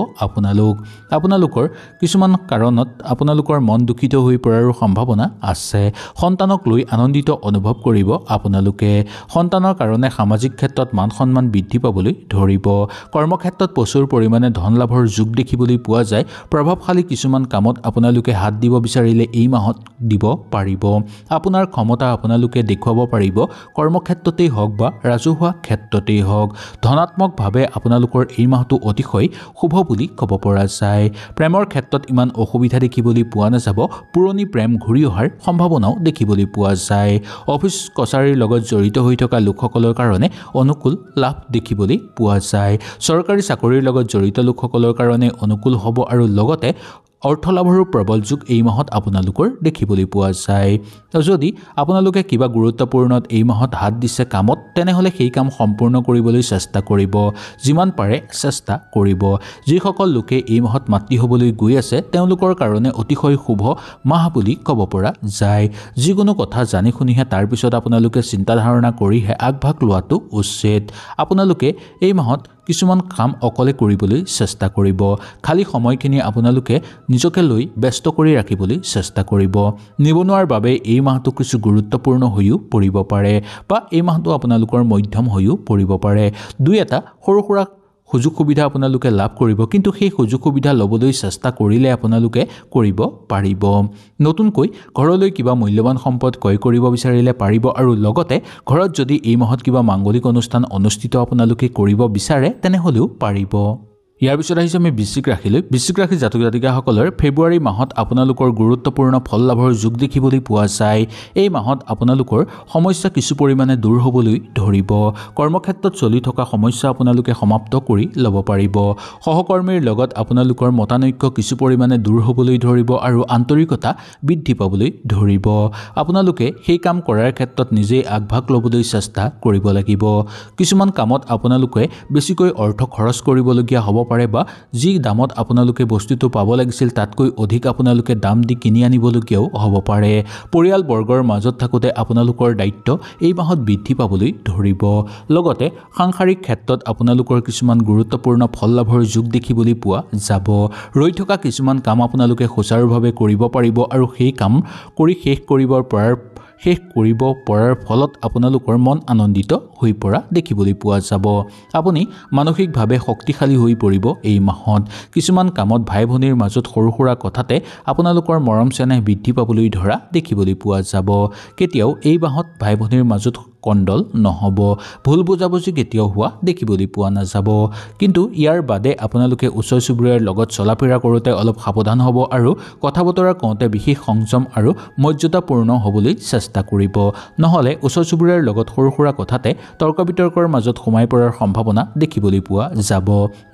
আপোনালোকৰ কিছুমান কাৰণত আপোনালোকৰ মন দুখিত হৈ পৰাৰো সম্ভাৱনা আছে। সন্তানক লৈ আনন্দিত অনুভৱ কৰিব আপোনালোকে। সন্তানৰ কাৰণে সামাজিক ক্ষেত্ৰত মান সন্মান বৃদ্ধি পাবলৈ ধৰিব। কৰ্মক্ষেত্ৰত প্ৰচুৰ পৰিমাণে ধন লাভৰ যোগ দেখিবলৈ পোৱা যায়। প্ৰভাৱশালী কিছুমান কামত আপোনালোকে হাত দিব বিচাৰিলে এই মাহত দিব পাৰিব। আপোনাৰ ক্ষমতা আপোনালোকে দেখুৱাব পাৰিব, কৰ্মক্ষেত্ৰতেই হওক বা ৰাজহুৱা ক্ষেত্ৰতেই হওক। ধনাত্মকভাৱে আপোনালোকৰ এই মাহটো অতিশয় শুভ বুলি ক'ব পৰা যায়। প্ৰেমৰ ক্ষেত্ৰত ইমান অসুবিধা দেখিবলৈ পোৱা নাযাব। পুৰণি প্ৰেম ঘূৰি অহাৰ সম্ভাৱনাও দেখিবলৈ পোৱা যায়। অফিচ কছাৰীৰ লগত জড়িত হৈ থকা লোকসকলৰ কাৰণে অনুকূল লাভ দেখিবলৈ পোৱা যায়। চৰকাৰী চাকৰিৰ লগত জড়িত লোকসকলৰ কাৰণে অনুকূল হ'ব আৰু লগতে অৰ্থ লাভৰো প্ৰবল যোগ এই মাহত আপোনালোকৰ দেখিবলৈ পোৱা যায়। যদি আপোনালোকে কিবা গুৰুত্বপূৰ্ণত এই মাহত হাত দিছে কামত, তেনেহ'লে সেই কাম সম্পূৰ্ণ কৰিবলৈ চেষ্টা কৰিব। যিমান পাৰে চেষ্টা কৰিব। যিসকল লোকে এই মাহত মাতৃ হ'বলৈ গৈ আছে তেওঁলোকৰ কাৰণে অতিশয় শুভ মাহ বুলি ক'ব পৰা যায়। যিকোনো কথা জানি শুনিহে তাৰ পিছত আপোনালোকে চিন্তা ধাৰণা কৰিহে আগভাগ লোৱাটো উচিত। আপোনালোকে এই মাহত কিছুমান কাম অকলে কৰিবলৈ চেষ্টা কৰিব খালি সময়খিনি আপোনালোকে নিজকে লৈ ব্যস্ত কৰি ৰাখিবলৈ চেষ্টা কৰিব নিবনুৱাৰ বাবে এই মাহটো কিছু গুৰুত্বপূৰ্ণ হৈও পৰিব পাৰে বা এই মাহটো আপোনালোকৰ মধ্যম হৈও পৰিব পাৰে দুই এটা সৰু সুৰা সুযোগ সুবিধা আপোনালোকে লাভ কৰিব কিন্তু সেই সুযোগ সুবিধা ল'বলৈ চেষ্টা কৰিলে আপোনালোকে কৰিব পাৰিব নতুনকৈ ঘৰলৈ কিবা মূল্যৱান সম্পদ ক্ৰয় কৰিব বিচাৰিলে পাৰিব আৰু লগতে ঘৰত যদি এই মাহত কিবা মাংগলিক অনুষ্ঠান অনুষ্ঠিত আপোনালোকে কৰিব বিচাৰে তেনেহলেও পাৰিব ইয়াৰ পিছত আহিছে আমি বৃশ্চিক ৰাশিলৈ বৃশ্চিক ৰাশি জাতক জাতিকাসকলৰ ফেব্ৰুৱাৰী মাহত আপোনালোকৰ গুৰুত্বপূৰ্ণ ফল লাভৰ যোগ দেখিবলৈ পোৱা যায় এই মাহত আপোনালোকৰ সমস্যা কিছু পৰিমাণে দূৰ হ'বলৈ ধৰিব কৰ্মক্ষেত্ৰত চলি থকা সমস্যা আপোনালোকে সমাপ্ত কৰি ল'ব পাৰিব সহকৰ্মীৰ লগত আপোনালোকৰ মতানৈক্য কিছু পৰিমাণে দূৰ হ'বলৈ ধৰিব আৰু আন্তৰিকতা বৃদ্ধি পাবলৈ ধৰিব আপোনালোকে সেই কাম কৰাৰ ক্ষেত্ৰত নিজেই আগভাগ ল'বলৈ চেষ্টা কৰিব লাগিব কিছুমান কামত আপোনালোকে বেছিকৈ অৰ্থ খৰচ কৰিবলগীয়া হ'ব পাৰে বা যি দামত আপোনালোকে বস্তুটো পাব লাগিছিল তাতকৈ অধিক আপোনালোকে দাম দি কিনি আনিবলগীয়াও হ'ব পাৰে পৰিয়াল বৰ্গৰ মাজত থাকোতে আপোনালোকৰ দায়িত্ব এই মাহত বৃদ্ধি পাবলৈ ধৰিব লগতে সাংসাৰিক ক্ষেত্ৰত আপোনালোকৰ কিছুমান গুৰুত্বপূৰ্ণ ফল লাভৰ যোগ দেখিবলৈ পোৱা যাব ৰৈ থকা কিছুমান কাম আপোনালোকে সুচাৰুভাৱে কৰিব পাৰিব আৰু সেই কাম কৰি শেষ কৰিব পৰাৰ ফলত আপোনালোকৰ মন আনন্দিত হৈ পৰা দেখিবলৈ পোৱা যাব আপুনি মানসিকভাৱে শক্তিশালী হৈ পৰিব এই মাহত কিছুমান কামত ভাই ভনীৰ মাজত সৰু সুৰা কথাতে আপোনালোকৰ মৰম চেনেহ বৃদ্ধি পাবলৈ ধৰা দেখিবলৈ পোৱা যাব কেতিয়াও এই মাহত ভাই ভনীৰ মাজত কণ্ডল নহব ভুল বুজাবুজি কেতিয়াও হোৱা দেখিবলৈ পোৱা নাযাব কিন্তু ইয়াৰ বাদে আপোনালোকে ওচৰ চুবুৰীয়াৰ লগত চলাফেৰা কৰোঁতে অলপ সাৱধান হ'ব আৰু কথা বতৰা কওঁতে বিশেষ সংযম আৰু মৰ্যাদাপূৰ্ণ হ'বলৈ চেষ্টা কৰিব নহ'লে ওচৰ চুবুৰীয়াৰ লগত সৰু সুৰা কথাতে তৰ্ক বিতৰ্কৰ মাজত সোমাই পৰাৰ সম্ভাৱনা দেখিবলৈ পোৱা যাব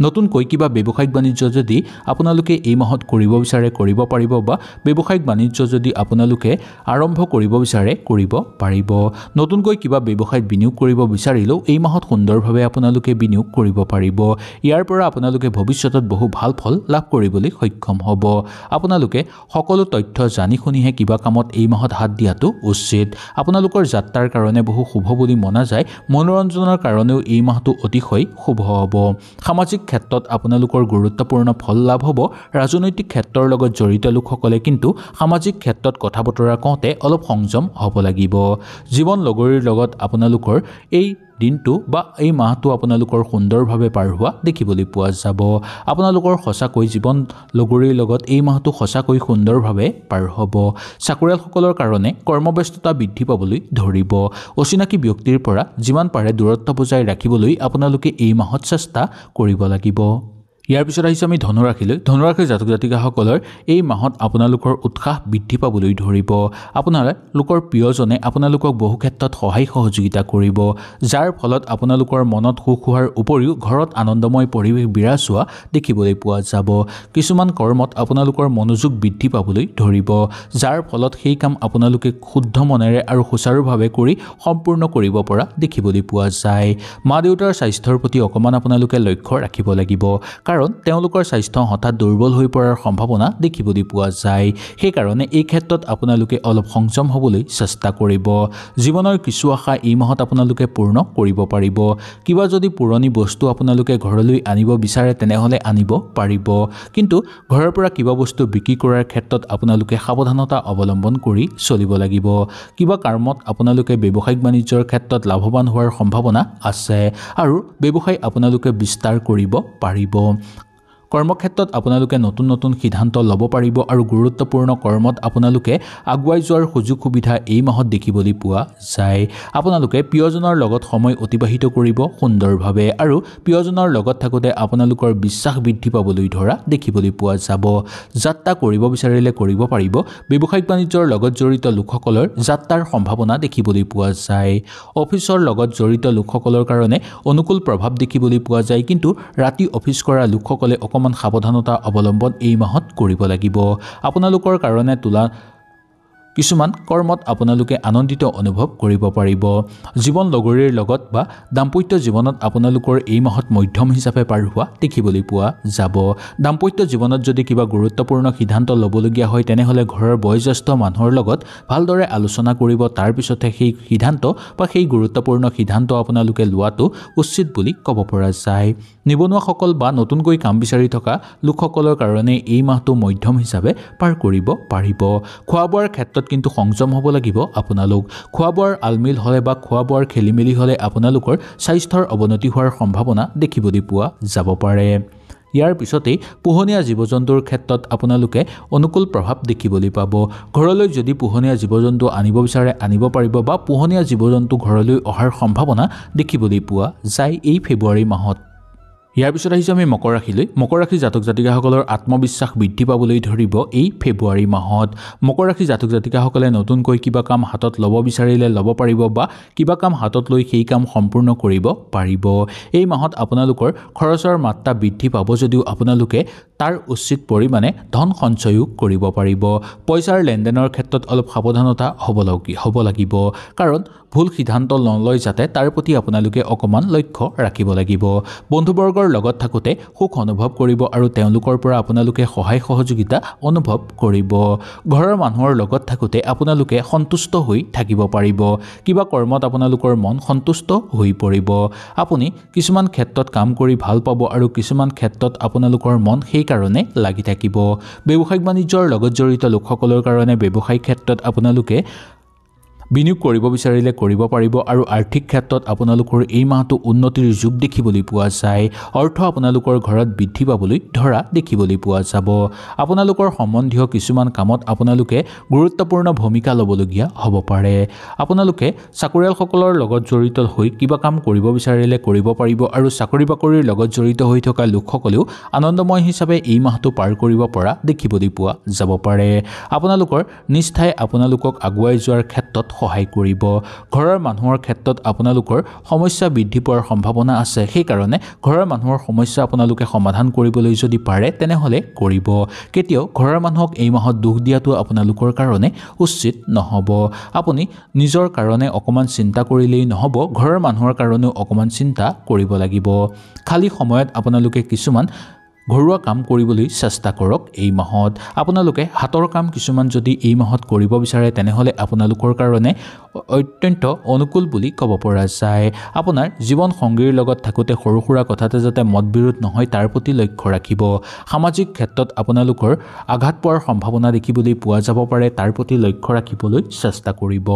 নতুনকৈ কিবা ব্যৱসায়িক বাণিজ্য যদি আপোনালোকে এই মাহত কৰিব বিচাৰে কৰিব পাৰিব বা ব্যৱসায়িক বাণিজ্য যদি আপোনালোকে আৰম্ভ কৰিব বিচাৰে কৰিব পাৰিব নতুনকৈ কিবা ব্যৱসায়ত বিনিয়োগ কৰিব বিচাৰিলেও এই মাহত সুন্দৰভাৱে আপোনালোকে বিনিয়োগ কৰিব পাৰিব ইয়াৰ পৰা আপোনালোকে ভৱিষ্যতত বহু ভাল ফল লাভ কৰিবলৈ সক্ষম হ'ব আপোনালোকে সকলো তথ্য জানি শুনিহে কিবা কামত এই মাহত হাত দিয়াটো উচিত আপোনালোকৰ যাত্ৰাৰ কাৰণে বহু শুভ বুলি মনা যায় মনোৰঞ্জনৰ কাৰণেও এই মাহটো অতিশয় শুভ হ'ব সামাজিক ক্ষেত্ৰত আপোনালোকৰ গুৰুত্বপূৰ্ণ ফল লাভ হ'ব ৰাজনৈতিক ক্ষেত্ৰৰ লগত জড়িত লোকসকলে কিন্তু সামাজিক ক্ষেত্ৰত কথা বতৰা কওঁতে অলপ সংযম হ'ব লাগিব জীৱন লগৰীৰ লগত আপোনালোকৰ এই দিনটো বা এই মাহটো আপোনালোকৰ সুন্দৰভাৱে পাৰ হোৱা দেখিবলৈ পোৱা যাব আপোনালোকৰ সঁচাকৈ জীৱন লগৰীৰ লগত এই মাহটো সঁচাকৈ সুন্দৰভাৱে পাৰ হ'ব চাকৰিয়ালসকলৰ কাৰণে কৰ্মব্যস্ততা বৃদ্ধি পাবলৈ ধৰিব অচিনাকি ব্যক্তিৰ পৰা যিমান পাৰে দূৰত্ব বজাই ৰাখিবলৈ আপোনালোকে এই মাহত চেষ্টা কৰিব লাগিব ইয়াৰ পিছত আহিছে আমি ধনুৰাশিৰ জাতক জাতিকাসকলৰ এই মাহত আপোনালোকৰ উৎসাহ বৃদ্ধি পাবলৈ ধৰিব আপোনালোকৰ প্ৰিয়জনে আপোনালোকক বহু ক্ষেত্ৰত সহায় সহযোগিতা কৰিব যাৰ ফলত আপোনালোকৰ মনত সুখ হোৱাৰ উপৰিও ঘৰত আনন্দময় পৰিৱেশ বিৰাজ হোৱা দেখিবলৈ পোৱা যাব কিছুমান কৰ্মত আপোনালোকৰ মনোযোগ বৃদ্ধি পাবলৈ ধৰিব যাৰ ফলত সেই কাম আপোনালোকে শুদ্ধ মনেৰে আৰু সুচাৰুভাৱে কৰি সম্পূৰ্ণ কৰিব পৰা দেখিবলৈ পোৱা যায় মা দেউতাৰ স্বাস্থ্যৰ প্ৰতি অকণমান আপোনালোকে লক্ষ্য ৰাখিব লাগিব কাৰণ তেওঁলোকৰ স্বাস্থ্য হঠাৎ দুৰ্বল হৈ পৰাৰ সম্ভাৱনা দেখিবলৈ পোৱা যায় সেইকাৰণে এই ক্ষেত্ৰত আপোনালোকে অলপ সংযম হ'বলৈ চেষ্টা কৰিব জীৱনৰ কিছু আশা এই মাহত আপোনালোকে পূৰ্ণ কৰিব পাৰিব কিবা যদি পুৰণি বস্তু আপোনালোকে ঘৰলৈ আনিব বিচাৰে তেনেহ'লে আনিব পাৰিব কিন্তু ঘৰৰ পৰা কিবা বস্তু বিক্ৰী কৰাৰ ক্ষেত্ৰত আপোনালোকে সাৱধানতা অৱলম্বন কৰি চলিব লাগিব কিবা কামত আপোনালোকে ব্যৱসায়িক বাণিজ্যৰ ক্ষেত্ৰত লাভৱান হোৱাৰ সম্ভাৱনা আছে আৰু ব্যৱসায় আপোনালোকে বিস্তাৰ কৰিব পাৰিব কৰ্মক্ষেত্ৰত আপোনালোকে নতুন নতুন সিদ্ধান্ত ল'ব পাৰিব আৰু গুৰুত্বপূৰ্ণ কৰ্মত আপোনালোকে আগুৱাই যোৱাৰ সুযোগ সুবিধা এই মাহত দেখিবলৈ পোৱা যায় আপোনালোকে প্ৰিয়জনৰ লগত সময় অতিবাহিত কৰিব সুন্দৰভাৱে আৰু প্ৰিয়জনৰ লগত থাকোঁতে আপোনালোকৰ বিশ্বাস বৃদ্ধি পাবলৈ ধৰা দেখিবলৈ পোৱা যাব যাত্ৰা কৰিব বিচাৰিলে কৰিব পাৰিব ব্যৱসায়িক বাণিজ্যৰ লগত জড়িত লোকসকলৰ যাত্ৰাৰ সম্ভাৱনা দেখিবলৈ পোৱা যায় অফিচৰ লগত জড়িত লোকসকলৰ কাৰণে অনুকূল প্ৰভাৱ দেখিবলৈ পোৱা যায় কিন্তু ৰাতি অফিচ কৰা লোকসকলে অকমান সাৱধানতা অৱলম্বন এই মাহত কৰিব লাগিব আপোনালোকৰ কাৰণে কিছুমান কৰ্মত আপোনালোকে আনন্দিত অনুভৱ কৰিব পাৰিব জীৱন লগৰীৰ লগত বা দাম্পত্য জীৱনত আপোনালোকৰ এই মাহত মধ্যম হিচাপে পাৰ হোৱা দেখিবলৈ পোৱা যাব দাম্পত্য জীৱনত যদি কিবা গুৰুত্বপূৰ্ণ সিদ্ধান্ত ল'বলগীয়া হয় তেনেহ'লে ঘৰৰ বয়োজ্যেষ্ঠ মানুহৰ লগত ভালদৰে আলোচনা কৰিব তাৰ পিছতে সেই সিদ্ধান্ত বা সেই গুৰুত্বপূৰ্ণ সিদ্ধান্ত আপোনালোকে লোৱাটো উচিত বুলি ক'ব পৰা যায় নিবনুৱাসকল বা নতুনকৈ কাম বিচাৰি থকা লোকসকলৰ কাৰণে এই মাহটো মধ্যম হিচাপে পাৰ কৰিব পাৰিব খোৱা বোৱাৰ ক্ষেত্ৰত কিন্তু সংযম হ'ব লাগিব আপোনালোক খোৱা বোৱাৰ আলমিল হ'লে বা খোৱা বোৱাৰ খেলিমেলি হ'লে আপোনালোকৰ স্বাস্থ্যৰ অৱনতি হোৱাৰ সম্ভাৱনা দেখিবলৈ পোৱা যাব পাৰে ইয়াৰ পিছতেই পোহনীয়া জীৱ-জন্তুৰ ক্ষেত্ৰত আপোনালোকে অনুকূল প্ৰভাৱ দেখিবলৈ পাব ঘৰলৈ যদি পোহনীয়া জীৱ-জন্তু আনিব বিচাৰে আনিব পাৰিব বা পোহনীয়া জীৱ-জন্তু ঘৰলৈ অহাৰ সম্ভাৱনা দেখিবলৈ পোৱা যায় এই ফেব্ৰুৱাৰী মাহত ইয়াৰ পিছত আহিছে আমি মকৰ ৰাশিলৈ মকৰ ৰাশি জাতক জাতিকাসকলৰ আত্মবিশ্বাস বৃদ্ধি পাবলৈ ধৰিব এই ফেব্ৰুৱাৰী মাহত মকৰ ৰাশি জাতক জাতিকাসকলে নতুনকৈ কিবা কাম হাতত ল'ব বিচাৰিলে ল'ব পাৰিব বা কিবা কাম হাতত লৈ সেই কাম সম্পূৰ্ণ কৰিব পাৰিব এই মাহত আপোনালোকৰ খৰচৰ মাত্ৰা বৃদ্ধি পাব যদিও আপোনালোকে তাৰ উচিত পৰিমাণে ধন সঞ্চয়ো কৰিব পাৰিব পইচাৰ লেনদেনৰ ক্ষেত্ৰত অলপ সাৱধানতা হ'ব লাগিব কাৰণ ভুল সিদ্ধান্ত নলয় যাতে তাৰ প্ৰতি আপোনালোকে অকমান লক্ষ্য ৰাখিব লাগিব বন্ধুবৰ্গৰ লগত থাকোতে সুখ অনুভৱ কৰিব আৰু তেওঁলোকৰ পৰা আপোনালোকে সহায় সহযোগিতা অনুভৱ কৰিব ঘৰৰ মানুহৰ লগত থাকোতে আপোনালোকে সন্তুষ্ট হৈ থাকিব পাৰিব কিবা কৰ্মত আপোনালোকৰ মন সন্তুষ্ট হৈ পৰিব আপুনি কিছুমান ক্ষেত্ৰত কাম কৰি ভাল পাব আৰু কিছুমান ক্ষেত্ৰত আপোনালোকৰ মন সেই কাৰণে লাগি থাকিব ব্যৱসায়িক বাণিজ্যৰ লগত জড়িত লোকসকলৰ কাৰণে ব্যৱসায়িক ক্ষেত্ৰত আপোনালোকে বিনিয়োগ কৰিব বিচাৰিলে কৰিব পাৰিব আৰু আৰ্থিক ক্ষেত্ৰত আপোনালোকৰ এই মাহটো উন্নতিৰ যুগ দেখিবলৈ পোৱা যায় অৰ্থ আপোনালোকৰ ঘৰত বৃদ্ধি পাবলৈ ধৰা দেখিবলৈ পোৱা যাব আপোনালোকৰ সম্বন্ধীয় কিছুমান কামত আপোনালোকে গুৰুত্বপূৰ্ণ ভূমিকা ল'বলগীয়া হ'ব পাৰে আপোনালোকে চাকৰিয়ালসকলৰ লগত জড়িত হৈ কিবা কাম কৰিব বিচাৰিলে কৰিব পাৰিব আৰু চাকৰি বাকৰিৰ লগত জড়িত হৈ থকা লোকসকলেও আনন্দময় হিচাপে এই মাহটো পাৰ কৰিব পৰা দেখিবলৈ পোৱা যাব পাৰে আপোনালোকৰ নিষ্ঠাই আপোনালোকক আগুৱাই যোৱাৰ ক্ষেত্ৰত সহায় কৰিব ঘৰৰ মানুহৰ ক্ষেত্ৰত আপোনালোকৰ সমস্যা বৃদ্ধি পোৱাৰ সম্ভাৱনা আছে সেই কাৰণে ঘৰৰ মানুহৰ সমস্যা আপোনালোকে সমাধান কৰিবলৈ যদি পাৰে তেনেহলে কৰিব কেতিয়াও ঘৰৰ মানুহক এই মাহত দুখ দিয়াটো আপোনালোকৰ কাৰণে উচিত নহব আপুনি নিজৰ কাৰণে অকমান চিন্তা কৰিলেই নহব ঘৰৰ মানুহৰ কাৰণেও অকমান চিন্তা কৰিব লাগিব খালি সময়ত আপোনালোকে কিছুমান ঘৰুৱা কাম কৰিবলৈ চেষ্টা কৰক এই মাহত আপোনালোকে হাতৰ কাম কিছুমান যদি এই মাহত কৰিব বিচাৰে তেনেহলে আপোনালোকৰ কাৰণে অত্যন্ত অনুকূল বুলি ক'ব পৰা যায় আপোনাৰ জীৱন সংগীৰ লগত থাকোতে সৰু সুৰা কথাতে যাতে মতবিৰোধ নহয় তাৰ প্ৰতি লক্ষ্য ৰাখিব সামাজিক ক্ষেত্ৰত আপোনালোকৰ আঘাত পোৱাৰ সম্ভাৱনা দেখিবলৈ পোৱা যাব পাৰে তাৰ প্ৰতি লক্ষ্য ৰাখিবলৈ চেষ্টা কৰিব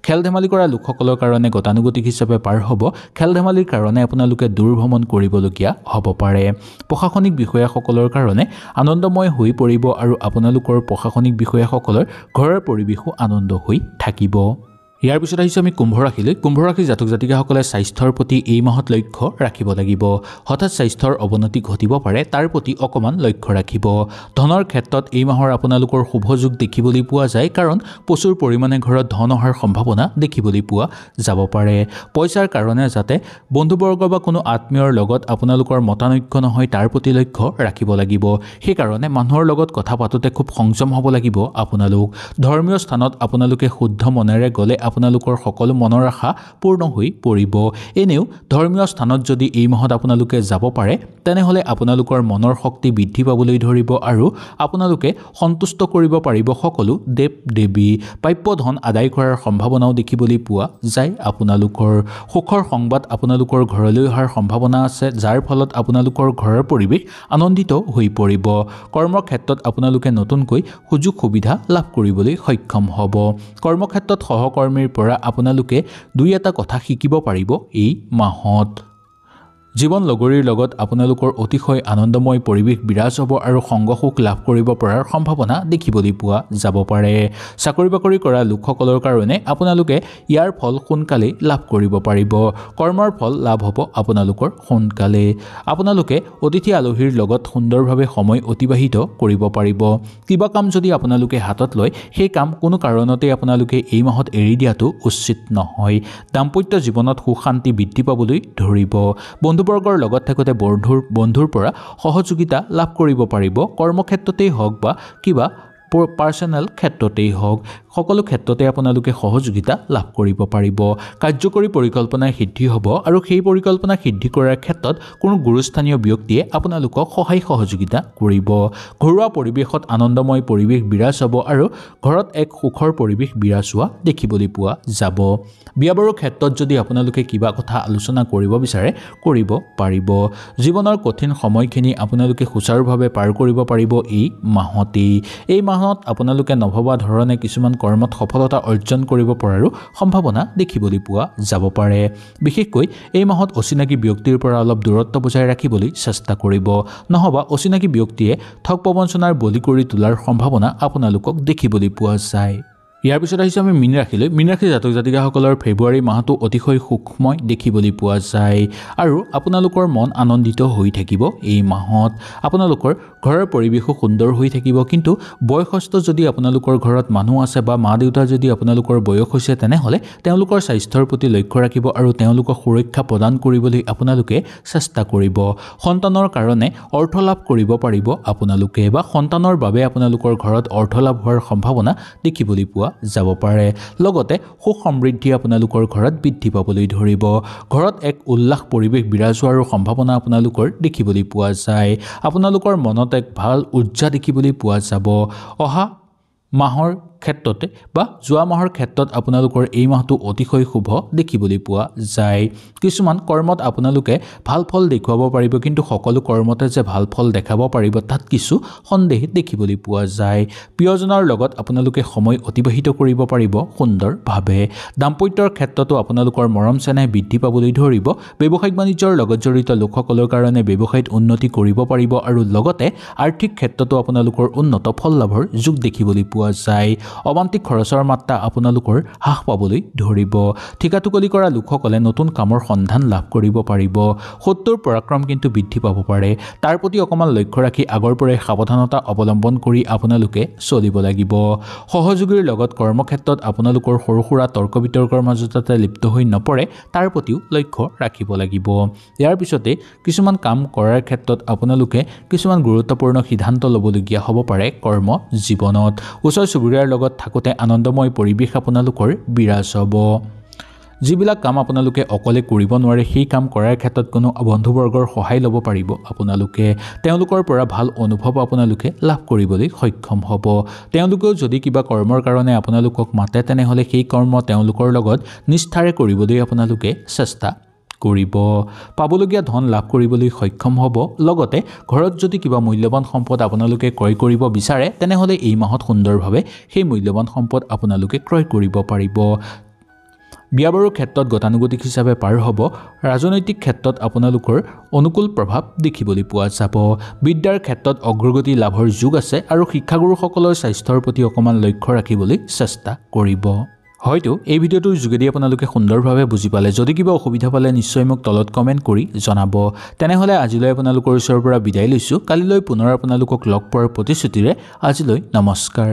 খেল ধেমালি কৰা লোকসকলৰ কাৰণে গতানুগতিক হিচাপে পাৰ হ'ব খেল ধেমালিৰ কাৰণে আপোনালোকে দূৰ ভ্ৰমণ কৰিবলগীয়া হ'ব পাৰে প্ৰশাসনিক বিষয়াসকলৰ কাৰণে আনন্দময় হৈ পৰিব আৰু আপোনালোকৰ প্ৰশাসনিক বিষয়াসকলৰ ঘৰৰ পৰিৱেশো আনন্দ হৈ থাকিব ইয়াৰ পিছত আহিছে আমি কুম্ভ ৰাশিলৈ কুম্ভ ৰাশি জাতক জাতিকাসকলে স্বাস্থ্যৰ প্ৰতি এই মাহত লক্ষ্য ৰাখিব লাগিব হঠাৎ স্বাস্থ্যৰ অৱনতি ঘটিব পাৰে তাৰ প্ৰতি অকমান লক্ষ্য ৰাখিব ধনৰ ক্ষেত্ৰত এই মাহৰ আপোনালোকৰ শুভ যোগ দেখিবলৈ পোৱা যায় কাৰণ প্ৰচুৰ পৰিমাণে ঘৰত ধন অহাৰ সম্ভাৱনা দেখিবলৈ পোৱা যাব পাৰে পইচাৰ কাৰণে যাতে বন্ধুবৰ্গ বা কোনো আত্মীয়ৰ লগত আপোনালোকৰ মতানৈক্য নহয় তাৰ প্ৰতি লক্ষ্য ৰাখিব লাগিব সেইকাৰণে মানুহৰ লগত কথা পাতোতে খুব সংযম হ'ব লাগিব আপোনালোক ধৰ্মীয় স্থানত আপোনালোকে শুদ্ধ মনেৰে গ'লে আপোনালোকৰ সকলো মনৰ আশা পূৰ্ণ হৈ পৰিব এনেও ধৰ্মীয় স্থানত যদি এই মাহত আপোনালোকে যাব পাৰে তেনেহলে আপোনালোকৰ মনৰ শক্তি বৃদ্ধি পাবলৈ ধৰিব আৰু আপোনালোকে সন্তুষ্ট কৰিব পাৰিব সকলো দেৱ দেৱী প্ৰাপ্য ধন আদায় কৰাৰ সম্ভাৱনাও দেখিবলৈ পোৱা যায় আপোনালোকৰ সুখৰ সংবাদ আপোনালোকৰ ঘৰলৈ অহাৰ সম্ভাৱনা আছে যাৰ ফলত আপোনালোকৰ ঘৰৰ পৰিৱেশ আনন্দিত হৈ পৰিব কৰ্মক্ষেত্ৰত আপোনালোকে নতুনকৈ সুযোগ সুবিধা লাভ কৰিবলৈ সক্ষম হ'ব কৰ্মক্ষেত্ৰত সহকৰ্মীৰ পৰা আপোনালোকে দুই এটা কথা শিকিব পাৰিব এই মাহত জীৱন লগৰীৰ লগত আপোনালোকৰ অতিশয় আনন্দময় পৰিৱেশ বিৰাজ হ'ব আৰু সংগ সুখ লাভ কৰিব পৰাৰ সম্ভাৱনা দেখিবলৈ পোৱা যাব পাৰে চাকৰি বাকৰি কৰা লোকসকলৰ কাৰণে আপোনালোকে ইয়াৰ ফল সোনকালে লাভ কৰিব পাৰিব কৰ্মৰ ফল লাভ হ'ব আপোনালোকৰ সোনকালে আপোনালোকে অতিথি আলহীৰ লগত সুন্দৰভাৱে সময় অতিবাহিত কৰিব পাৰিব কিবা কাম যদি আপোনালোকে হাতত লয় সেই কাম কোনো কাৰণতে আপোনালোকে এই মাহত এৰি দিয়াটো উচিত নহয় দাম্পত্য জীৱনত সুখ শান্তি বৃদ্ধি পাবলৈ ধৰিব বন্ধুবৰ্গৰ লগত থাকোতে বন্ধুৰ পৰা সহযোগিতা লাভ কৰিব পাৰিব কৰ্মক্ষেত্ৰতেই হওক বা কিবা পাৰ্সোনেল ক্ষেত্ৰতেই হওক সকলো ক্ষেত্ৰতে আপোনালোকে সহযোগিতা লাভ কৰিব পাৰিব কাৰ্যকৰী পৰিকল্পনা সিদ্ধি হ'ব আৰু সেই পৰিকল্পনা সিদ্ধি কৰাৰ ক্ষেত্ৰত কোনো গুৰুস্থানীয় ব্যক্তিয়ে আপোনালোকক সহায় সহযোগিতা কৰিব ঘৰুৱা পৰিৱেশত আনন্দময় পৰিৱেশ বিৰাজ হ'ব আৰু ঘৰত এক সুখৰ পৰিৱেশ বিৰাজ হোৱা দেখিবলৈ পোৱা যাব বিয়া বাৰুৰ ক্ষেত্ৰত যদি আপোনালোকে কিবা কথা আলোচনা কৰিব বিচাৰে কৰিব পাৰিব জীৱনৰ কঠিন সময়খিনি আপোনালোকে সুচাৰুভাৱে পাৰ কৰিব পাৰিব এই মাহত আপোনালোকে নভবা ধৰণে কিছুমান কৰ্মত সফলতা অৰ্জন কৰিব পৰাৰো সম্ভাৱনা দেখিবলৈ পোৱা যাব পাৰে বিশেষকৈ এই মাহত অচিনাকি ব্যক্তিৰ পৰা অলপ দূৰত্ব বজাই ৰাখিবলৈ চেষ্টা কৰিব নহবা অচিনাকি ব্যক্তিয়ে ঠগ প্ৰবঞ্চনাৰ বলি কৰি তোলাৰ সম্ভাৱনা আপোনালোকক দেখিবলৈ পোৱা যায় ইয়াৰ পিছত আহিছে আমি মীন ৰাশি জাতক জাতিকাসকলৰ ফেব্ৰুৱাৰী মাহটো অতিশয় সুখময় দেখিবলৈ পোৱা যায় আৰু আপোনালোকৰ মন আনন্দিত হৈ থাকিব এই মাহত আপোনালোকৰ ঘৰৰ পৰিৱেশো সুন্দৰ হৈ থাকিব কিন্তু বয়সস্থ যদি আপোনালোকৰ ঘৰত মানুহ আছে বা মা দেউতা যদি আপোনালোকৰ বয়স হৈছে তেনেহলে তেওঁলোকৰ স্বাস্থ্যৰ প্ৰতি লক্ষ্য ৰাখিব আৰু তেওঁলোকক সুৰক্ষা প্ৰদান কৰিবলৈ আপোনালোকে চেষ্টা কৰিব সন্তানৰ কাৰণে অৰ্থ লাভ কৰিব পাৰিব আপোনালোকে বা সন্তানৰ বাবে আপোনালোকৰ ঘৰত অৰ্থ লাভ হোৱাৰ সম্ভাৱনা দেখিবলৈ পোৱা যাব পাৰে লগতে সুখ সমৃদ্ধি আপোনালোকৰ ঘৰত বৃদ্ধি পাবলৈ ধৰিব ঘৰত এক উল্লাস পৰিৱেশ বিৰাজ হোৱাৰ সম্ভাৱনা আপোনালোকৰ দেখিবলৈ পোৱা যায় আপোনালোকৰ মনত এক ভাল উৰ্জা দেখিবলৈ পোৱা যাব অহা মাহৰ ক্ষেত্ৰতে বা যোৱা মাহৰ ক্ষেত্ৰত আপোনালোকৰ এই মাহটো অতিশয় শুভ দেখিবলৈ পোৱা যায় কিছুমান কৰ্মত আপোনালোকে ভাল ফল দেখুৱাব পাৰিব কিন্তু সকলো কৰ্মতে যে ভাল ফল দেখাব পাৰিব তাত কিছু সন্দেহ দেখিবলৈ পোৱা যায় প্ৰিয়জনৰ লগত আপোনালোকে সময় অতিবাহিত কৰিব পাৰিব সুন্দৰভাৱে দাম্পত্যৰ ক্ষেত্ৰতো আপোনালোকৰ মৰম চেনেহ বৃদ্ধি পাবলৈ ধৰিব ব্যৱসায়িক বাণিজ্যৰ লগত জড়িত লোকসকলৰ কাৰণে ব্যৱসায়ত উন্নতি কৰিব পাৰিব আৰু লগতে আৰ্থিক ক্ষেত্ৰতো আপোনালোকৰ উন্নত ফল লাভৰ যোগ দেখিবলৈ পোৱা যায় অবান্তিক খৰচৰ মাত্ৰা আপোনালোকৰ হ্ৰাস পাবলৈ ধৰিব ঠিকাটুকলি কৰা লোকসকলে নতুন কামৰ সন্ধান লাভ কৰিব পাৰিব শত্ৰুৰ পৰাক্ৰম কিন্তু বৃদ্ধি পাব পাৰে তাৰ প্ৰতি অকমান লক্ষ্য ৰাখি আগৰ পৰাই সাৱধানতা অৱলম্বন কৰি আপোনালোকে চলিব লাগিব সহযোগীৰ লগত কৰ্মক্ষেত্ৰত আপোনালোকৰ সৰু সুৰা তৰ্ক বিতৰ্কৰ মাজত যাতে লিপ্ত হৈ নপৰে তাৰ প্ৰতিও লক্ষ্য ৰাখিব লাগিব ইয়াৰ পিছতে কিছুমান কাম কৰাৰ ক্ষেত্ৰত আপোনালোকে কিছুমান গুৰুত্বপূৰ্ণ সিদ্ধান্ত ল'বলগীয়া হ'ব পাৰে কৰ্ম জীৱনত ওচৰ চুবুৰীয়াৰ লগত থাকোঁতে আনন্দময় পৰিৱেশ আপোনালোকৰ বিৰাজ হ'ব যিবিলাক কাম আপোনালোকে অকলে কৰিব নোৱাৰে সেই কাম কৰাৰ ক্ষেত্ৰত কোনো বন্ধুবৰ্গৰ সহায় ল'ব পাৰিব আপোনালোকে তেওঁলোকৰ পৰা ভাল অনুভৱ আপোনালোকে লাভ কৰিবলৈ সক্ষম হ'ব তেওঁলোকেও যদি কিবা কৰ্মৰ কাৰণে আপোনালোকক মাতে তেনেহ'লে সেই কৰ্ম তেওঁলোকৰ লগত নিষ্ঠাৰে কৰিবলৈ আপোনালোকে চেষ্টা কৰিব পাবলগীয়া ধন লাভ কৰিবলৈ সক্ষম হ'ব লগতে ঘৰত যদি কিবা মূল্যৱান সম্পদ আপোনালোকে ক্ৰয় কৰিব বিচাৰে তেনেহ'লে এই মাহত সুন্দৰভাৱে সেই মূল্যৱান সম্পদ আপোনালোকে ক্ৰয় কৰিব পাৰিব বিয়া বাৰুৰ ক্ষেত্ৰত গতানুগতিক হিচাপে পাৰ হ'ব ৰাজনৈতিক ক্ষেত্ৰত আপোনালোকৰ অনুকূল প্ৰভাৱ দেখিবলৈ পোৱা যাব বিদ্যাৰ ক্ষেত্ৰত অগ্ৰগতি লাভৰ যোগ আছে আৰু শিক্ষাগুৰুসকলৰ স্বাস্থ্যৰ প্ৰতি অকমান লক্ষ্য ৰাখিবলৈ চেষ্টা কৰিব হয়তো এই ভিডিঅ'টোৰ যোগেদি আপোনালোকে সুন্দৰভাৱে বুজি পালে যদি কিবা অসুবিধা পালে নিশ্চয় মোক তলত কমেণ্ট কৰি জনাব তেনেহ'লে আজিলৈ আপোনালোকৰ ওচৰৰ পৰা বিদায় লৈছোঁ কালিলৈ পুনৰ আপোনালোকক লগ পোৱাৰ প্ৰতিশ্ৰুতিৰে আজিলৈ নমস্কাৰ